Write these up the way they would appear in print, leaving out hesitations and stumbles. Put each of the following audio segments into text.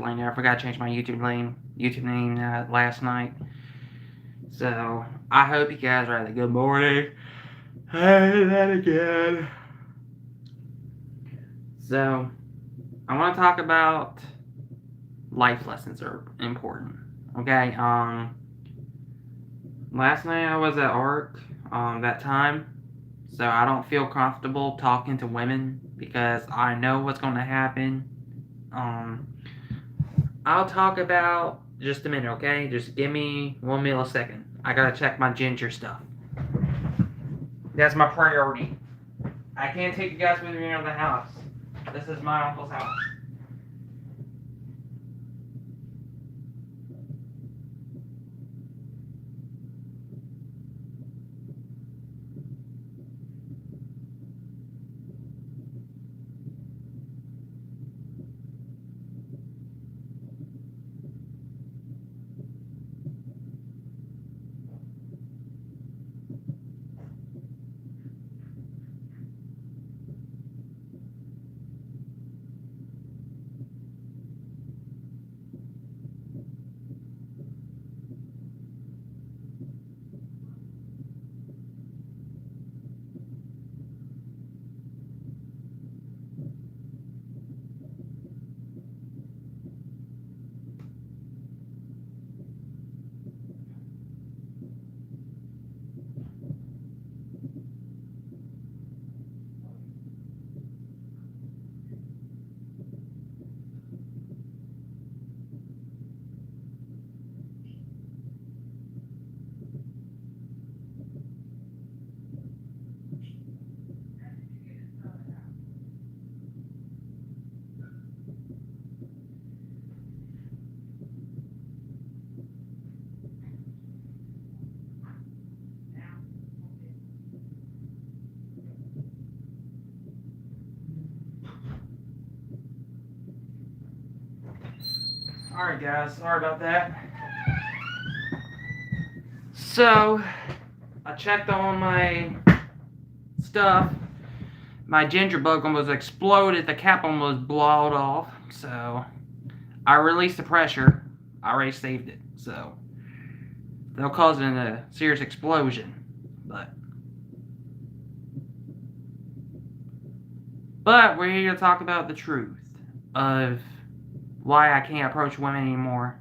explained it. I forgot to change my YouTube name last night. So I hope you guys are having a good morning. Hey, that again. So I want to talk about life lessons are important. Okay. Last night I was at ARC. That time. So I don't feel comfortable talking to women because I know what's going to happen. Um, I'll talk about just a minute, okay? Just give me 1 millisecond. I gotta check my ginger stuff. That's my priority. I can't take you guys with me around the house. This is my uncle's house. Alright, guys, sorry about that. So, I checked on my stuff. My ginger bug almost exploded, the cap almost blowed off, so I released the pressure. I already saved it, so they'll cause a serious explosion. But we're here to talk about the truth of why I can't approach women anymore.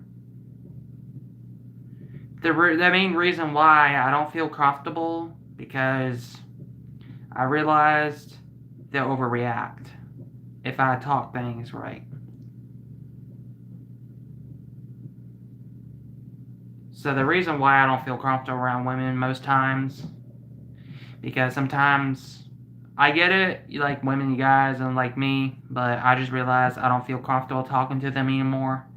The main reason why I don't feel comfortable because I realized they'll overreact if I talk things right. So the reason why I don't feel comfortable around women most times, because sometimes I get it, you like women, you guys, and like me, but I just realized I don't feel comfortable talking to them anymore.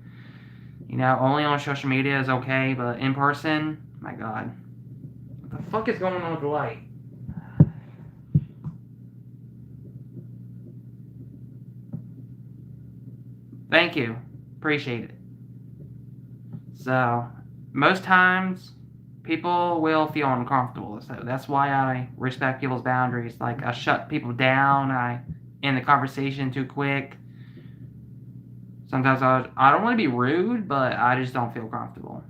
You know, only on social media is okay, but in person, my God. What the fuck is going on with the light? Thank you. Appreciate it. So, most times, people will feel uncomfortable. So that's why I respect people's boundaries. Like, I shut people down. I end the conversation too quick. Sometimes I don't want to be rude, but I just don't feel comfortable.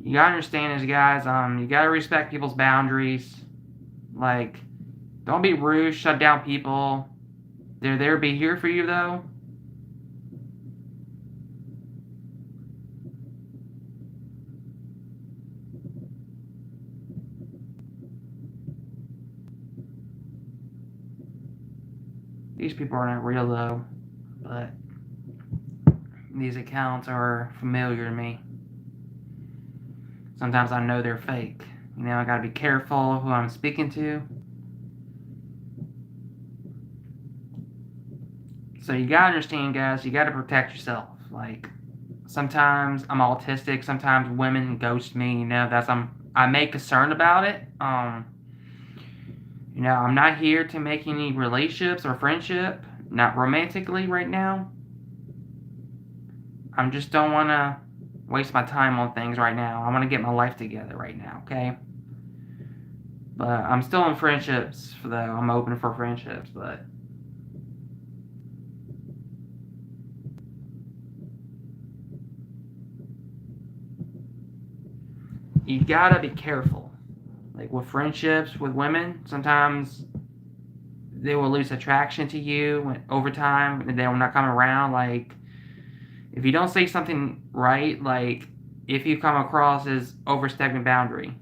You gotta understand this, guys. You gotta respect people's boundaries. Like, don't be rude, shut down people. They're there to be here for you, though. These people aren't real, though. But these accounts are familiar to me. Sometimes I know they're fake. You know, I gotta be careful who I'm speaking to. So you gotta understand, guys, you gotta protect yourself. Like, sometimes I'm autistic, sometimes women ghost me, you know, I make concern about it. You know, I'm not here to make any relationships or friendship, not romantically right now. I just don't wanna waste my time on things right now. I wanna get my life together right now, okay? But I'm still in friendships, though. I'm open for friendships, but you gotta be careful. Like with friendships with women, sometimes they will lose attraction to you over time, and they will not come around. Like if you don't say something right, like if you come across as overstepping boundary,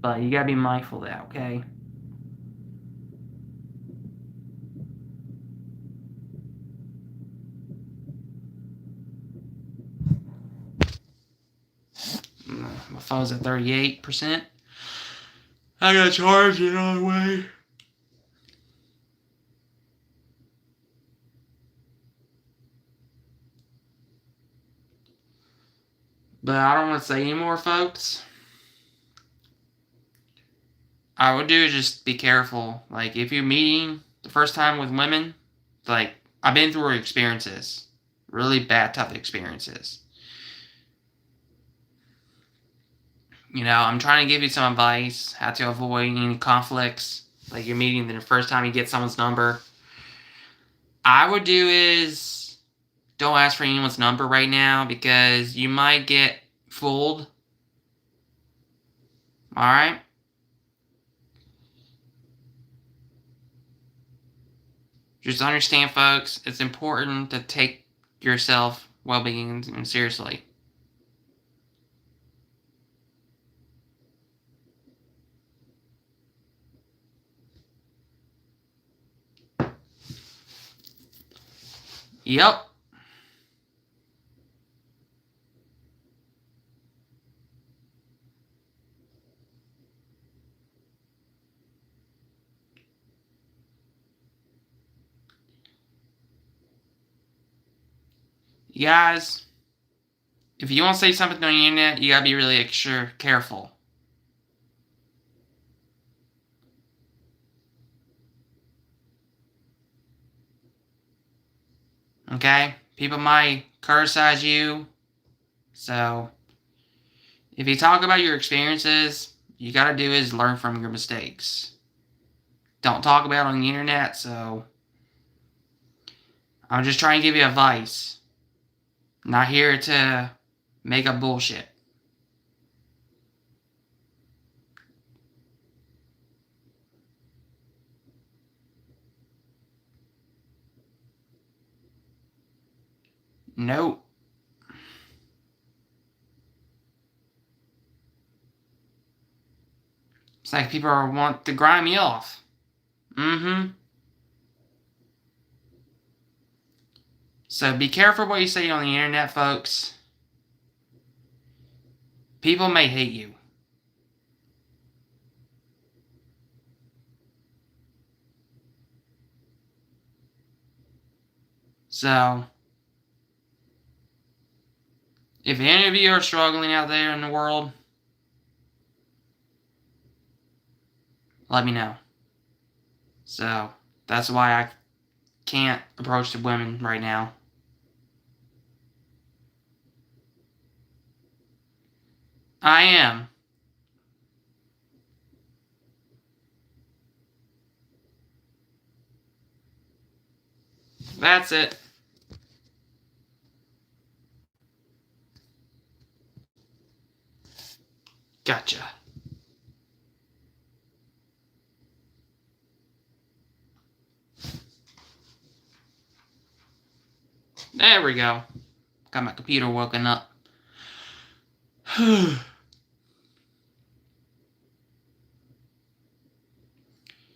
but you gotta be mindful of that, okay? My phone's at 38%. I gotta charge it on the way. But I don't want to say anymore, folks. I would do is just be careful. Like, if you're meeting the first time with women, like, I've been through experiences. Really bad, tough experiences. You know, I'm trying to give you some advice how to avoid any conflicts. Like, you're meeting the first time you get someone's number. I would do is don't ask for anyone's number right now because you might get fooled. Alright? Just understand, folks, it's important to take yourself well-being seriously. Yep. You guys, if you want to say something on the internet, you gotta be really extra careful. Okay? People might criticize you. So, if you talk about your experiences, you gotta do is learn from your mistakes. Don't talk about it on the internet, so I'm just trying to give you advice. I'm not here to make up bullshit. Nope. It's like people want to grind me off. So be careful what you say on the internet, folks. People may hate you. So, if any of you are struggling out there in the world, let me know. So, that's why I can't approach the women right now. I am. That's it. Gotcha. There we go. Got my computer woken up.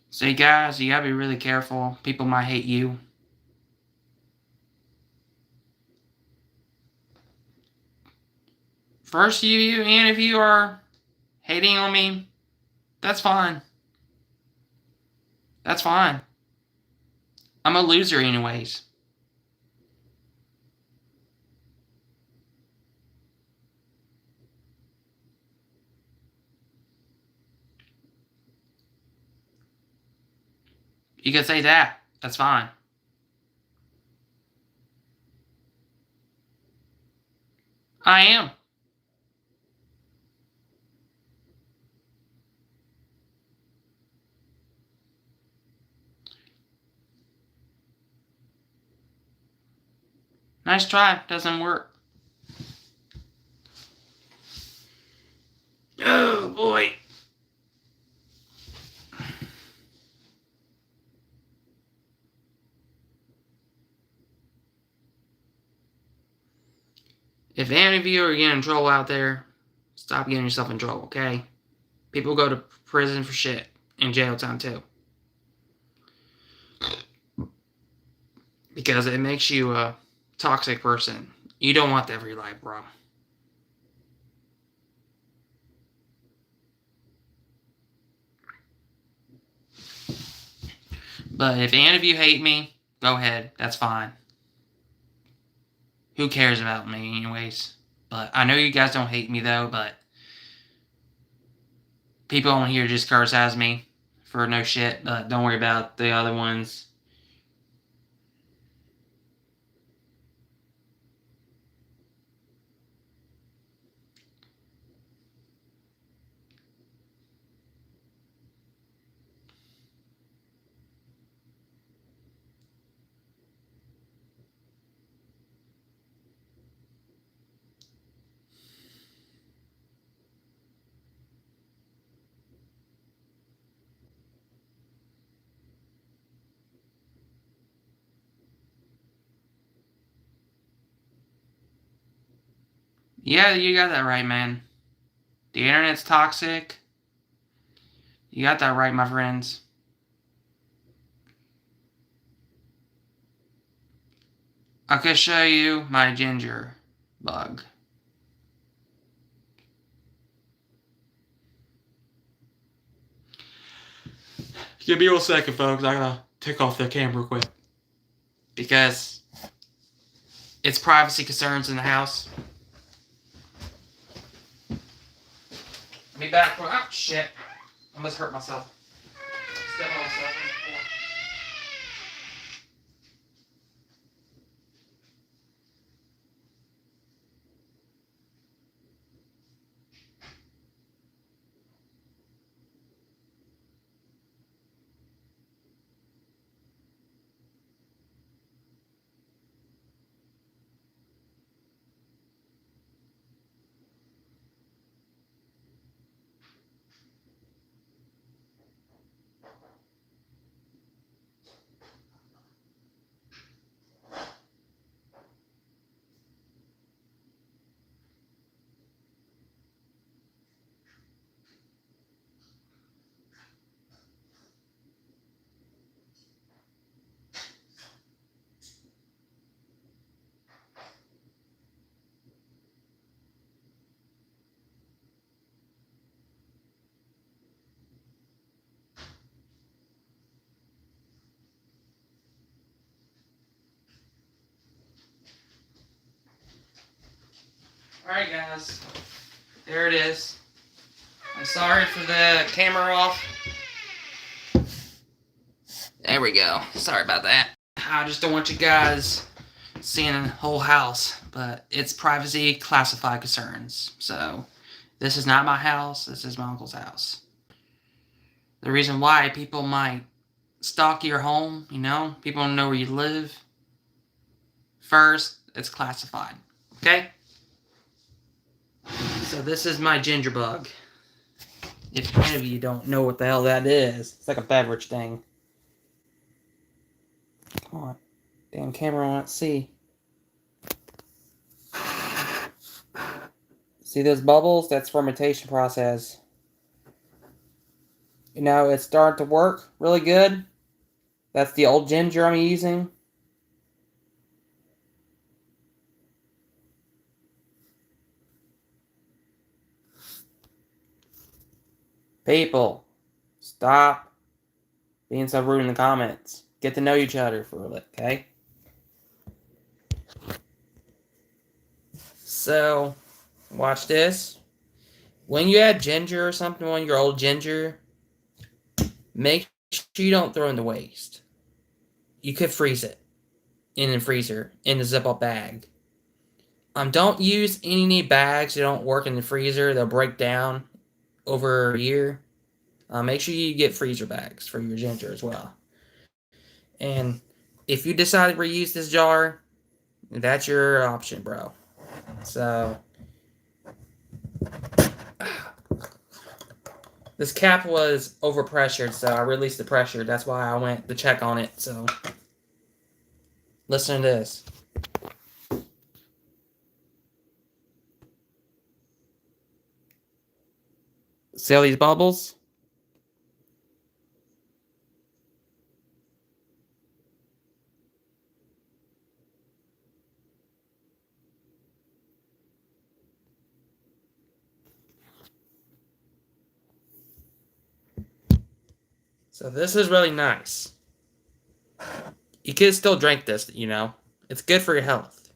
So, you guys, you gotta be really careful. People might hate you. First, and if you are hating on me, that's fine. That's fine. I'm a loser, anyways. You can say that. That's fine. I am. Nice try. Doesn't work. boy. If any of you are getting in trouble out there, stop getting yourself in trouble, okay? People go to prison for shit. And jail time, too. Because it makes you a toxic person. You don't want that for your life, bro. But if any of you hate me, go ahead. That's fine. Who cares about me anyways? But I know you guys don't hate me though, but people on here just curse at me for no shit, but don't worry about the other ones. Yeah, you got that right, man. The internet's toxic. You got that right, my friends. I could show you my ginger bug. Give me a second, folks. I gotta take off the camera real quick. Because it's privacy concerns in the house. Be back for. Oh, shit. I almost hurt myself. Step on myself. Alright, guys. There it is. I'm sorry for the camera off. There we go. Sorry about that. I just don't want you guys seeing the whole house, but it's privacy classified concerns. So, this is not my house. This is my uncle's house. The reason why people might stalk your home, people don't know where you live. First, it's classified. Okay? So this is my ginger bug. If any of you don't know what the hell that is, it's like a beverage thing. Come on. Damn camera won't see. See those bubbles? That's fermentation process. It's starting to work really good. That's the old ginger I'm using. People, stop being so rude in the comments. Get to know each other for a bit, okay? So, watch this. When you add ginger or something on your old ginger, make sure you don't throw it in the waste. You could freeze it in the freezer in a Ziploc bag. Don't use any bags that don't work in the freezer. They'll break down over a year. Make sure you get freezer bags for your ginger as well. And if you decide to reuse this jar, that's your option, bro. So, This cap was overpressured, so I released the pressure. That's why I went to check on it. So, listen to this. See all these bubbles? So this is really nice. You can still drink this, you know. It's good for your health.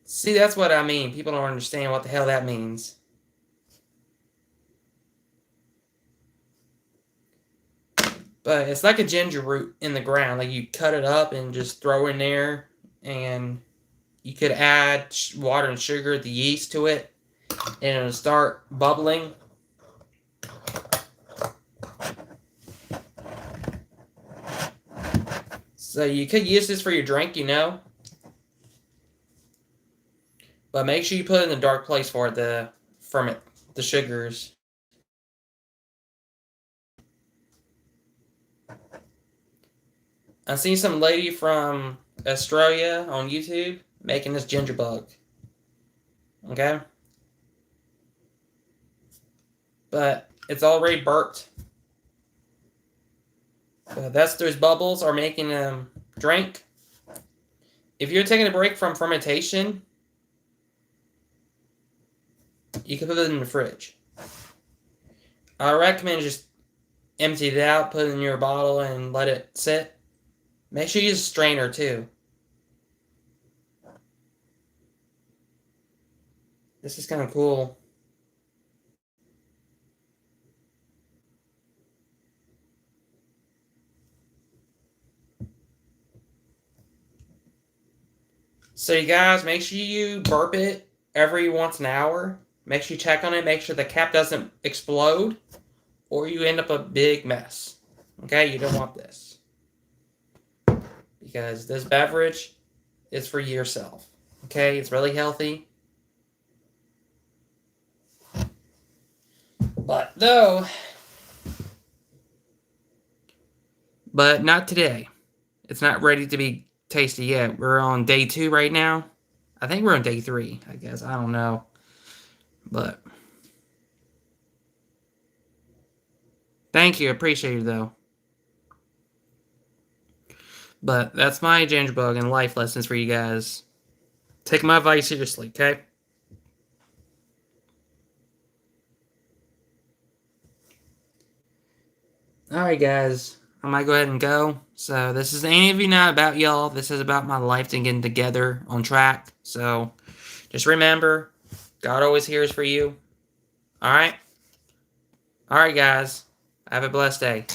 See, that's what I mean. People don't understand what the hell that means. But it's like a ginger root in the ground. Like you cut it up and just throw in there. And you could add water and sugar, the yeast to it. And it'll start bubbling. So you could use this for your drink, you know. But make sure you put it in the dark place for it to ferment the sugars. I seen some lady from Australia on YouTube making this ginger bug. Okay? But it's already burped. That's those bubbles are making them drink. If you're taking a break from fermentation, you can put it in the fridge. I recommend just empty it out, put it in your bottle, and let it sit. Make sure you use a strainer too. This is kind of cool. So you guys, make sure you burp it every once an hour. Make sure you check on it. Make sure the cap doesn't explode, or you end up a big mess. Okay, you don't want this. Because this beverage is for yourself. Okay, it's really healthy. But not today. It's not ready to be tasty yet. We're on day 2 right now. I think we're on day 3, I guess. I don't know. But thank you. I appreciate it, though. But that's my ginger bug and life lessons for you guys. Take my advice seriously, okay? Alright, guys. I might go ahead and go. So, this is any of you not about y'all. This is about my life and getting together on track. So, just remember, God always hears for you. Alright? Alright, guys. Have a blessed day.